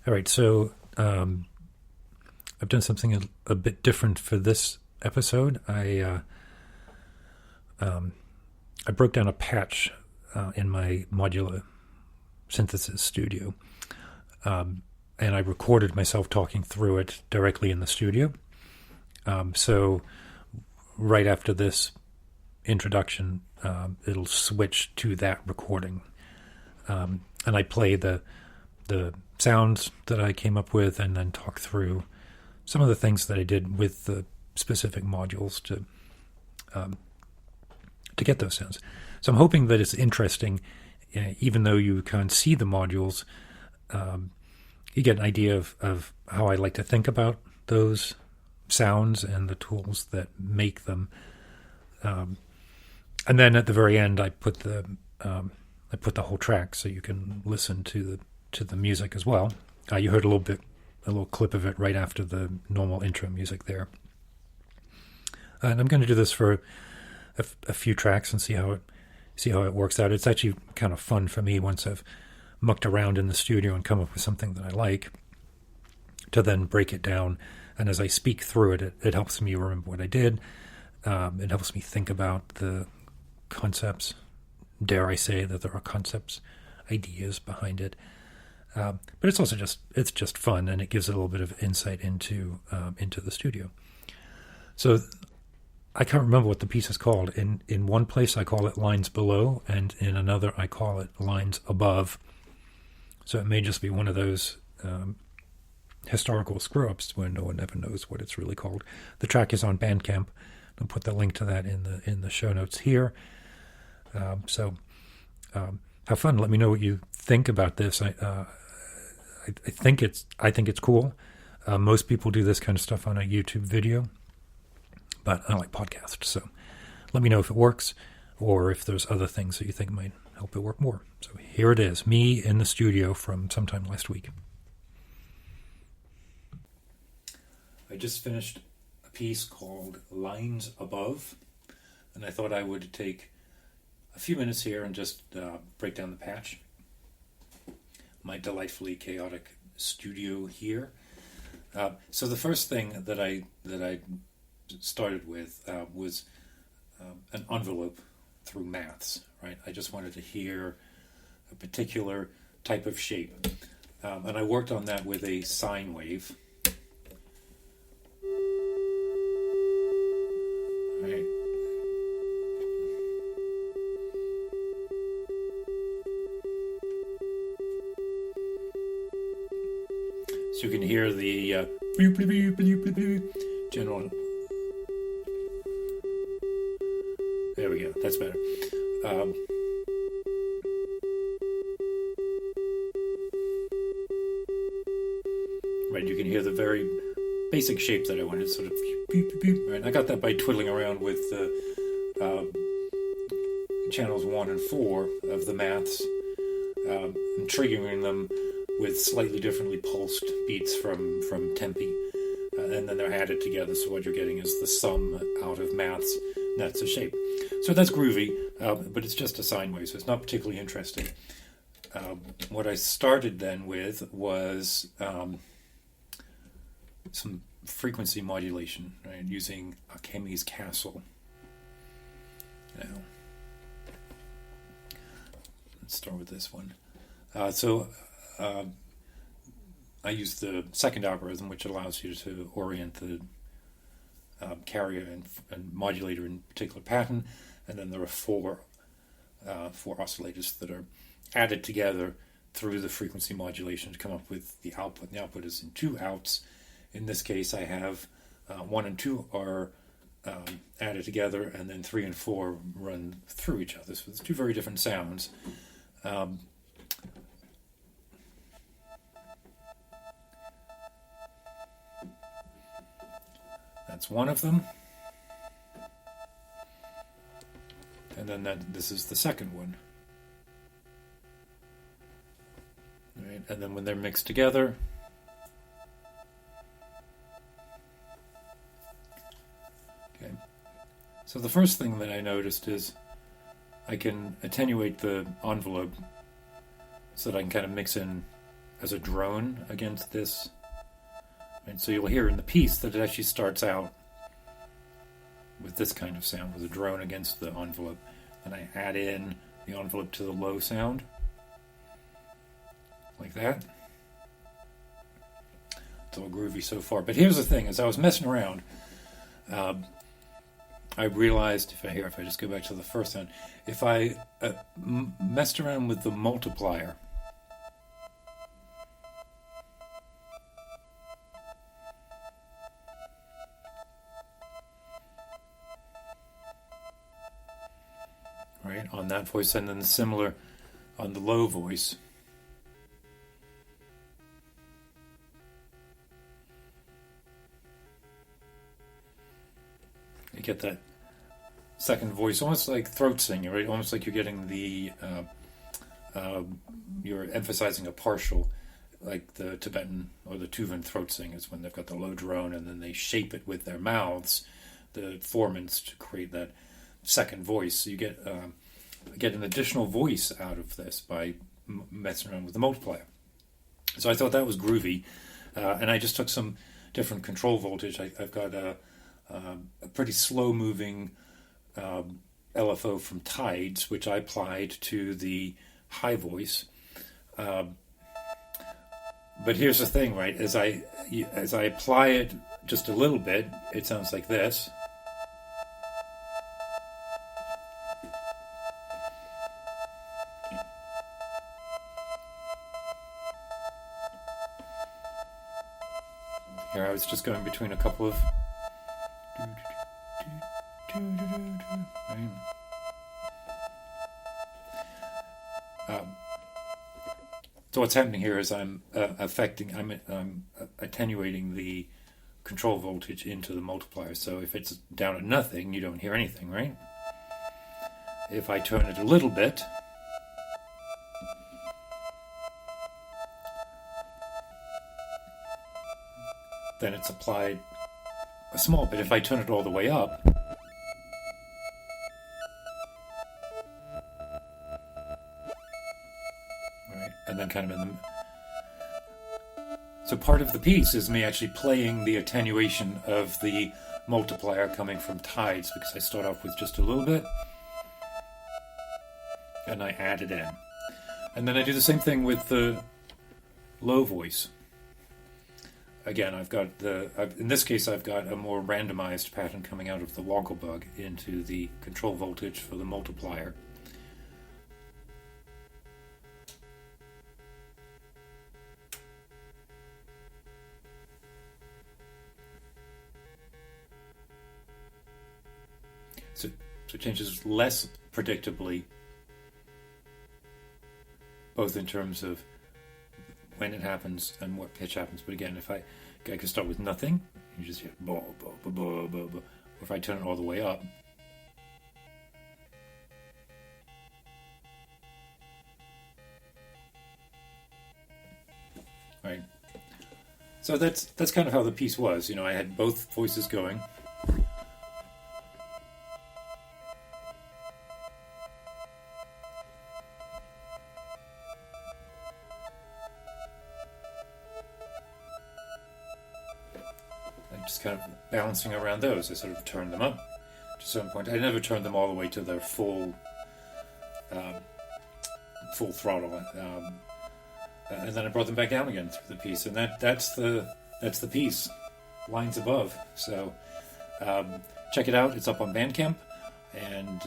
All right, so I've done something a bit different for this episode. I broke down a patch in my modular synthesis studio, and I recorded myself talking through it directly in the studio. So right after this introduction, it'll switch to that recording, and I play the sounds that I came up with, and then talk through some of the things that I did with the specific modules to get those sounds. So I'm hoping that it's interesting, even though you can't see the modules. You get an idea of how I like to think about those sounds and the tools that make them. And then at the very end, I put the whole track so you can listen to the music as well. You heard a little clip of it right after the normal intro music there. And I'm going to do this for a few tracks and see how it works out. It's actually kind of fun for me once I've mucked around in the studio and come up with something that I like, to then break it down. And as I speak through it, it helps me remember what I did. It helps me think about the concepts. Dare I say that there are concepts, ideas behind it. But it's also just fun, and it gives it a little bit of insight into the studio. So I can't remember what the piece is called. In one place I call it Lines Below, and in another I call it Lines Above. So it may just be one of those historical screw-ups where no one ever knows what it's really called. The track is on Bandcamp. I'll put the link to that in the show notes here. So have fun. Let me know what you think about this. I think it's cool. Most people do this kind of stuff on a YouTube video, but I like podcasts. So let me know if it works, or if there's other things that you think might help it work more. So here it is, me in the studio from sometime last week. I just finished a piece called Lines Above, and I thought I would take a few minutes here and just break down the patch. My delightfully chaotic studio here. So the first thing that I started with was an envelope through maths, right? I just wanted to hear a particular type of shape. And I worked on that with a sine wave. Right. So you can hear the general. There we go. That's better. Right, you can hear the very basic shape that I wanted, sort of. Right, I got that by twiddling around with channels 1 and 4 of the maths, and triggering them with slightly differently pulsed beats from tempi, and then they're added together. So what you're getting is the sum out of maths. And that's a shape. So that's groovy, but it's just a sine wave, so it's not particularly interesting. What I started then with was some frequency modulation, right, using Akemi's Castle. Now, let's start with this one. I use the second algorithm, which allows you to orient the carrier and modulator in a particular pattern, and then there are four oscillators that are added together through the frequency modulation to come up with the output. And the output is in two outs. In this case, I have 1 and 2 are added together, and then 3 and 4 run through each other. So it's two very different sounds. That's one of them. And then this is the second one. Right, and then when they're mixed together, okay. So the first thing that I noticed is I can attenuate the envelope so that I can kind of mix in as a drone against this. And so you'll hear in the piece that it actually starts out with this kind of sound, with a drone against the envelope. Then I add in the envelope to the low sound, like that. It's all groovy so far. But here's the thing: as I was messing around, I realized, if I just go back to the first sound, if I messed around with the multiplier, right, on that voice, and then similar on the low voice, you get that second voice, almost like throat singing, right? Almost like you're getting the, you're emphasizing a partial, like the Tibetan or the Tuvan throat singers when they've got the low drone and then they shape it with their mouths, the formants, to create that second voice. So you get an additional voice out of this by messing around with the multiplier. So I thought that was groovy, and I just took some different control voltage. I've got a pretty slow-moving LFO from Tides, which I applied to the high voice. But here's the thing, right? As I apply it just a little bit, it sounds like this. Here I was just going between a couple of... So what's happening here is I'm attenuating the control voltage into the multiplier. So if it's down at nothing, you don't hear anything, right? If I turn it a little bit, then it's applied a small bit. If I turn it all the way up, right, and then kind of in the... So part of the piece is me actually playing the attenuation of the multiplier coming from Tides, because I start off with just a little bit, and I add it in. And then I do the same thing with the low voice. Again, in this case, I've got a more randomized pattern coming out of the Wonkelbug into the control voltage for the multiplier. So it changes less predictably, both in terms of when it happens and what pitch happens. But again, if I could start with nothing, you just hear bo bo bo bo bo bo. Or if I turn it all the way up, right? So that's kind of how the piece was. I had both voices going. Just kind of balancing around those. I sort of turned them up to a certain point. I never turned them all the way to their full throttle, and then I brought them back down again through the piece. And that's the piece, Lines Above. So check it out. It's up on Bandcamp, and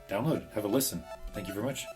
download it. Have a listen. Thank you very much.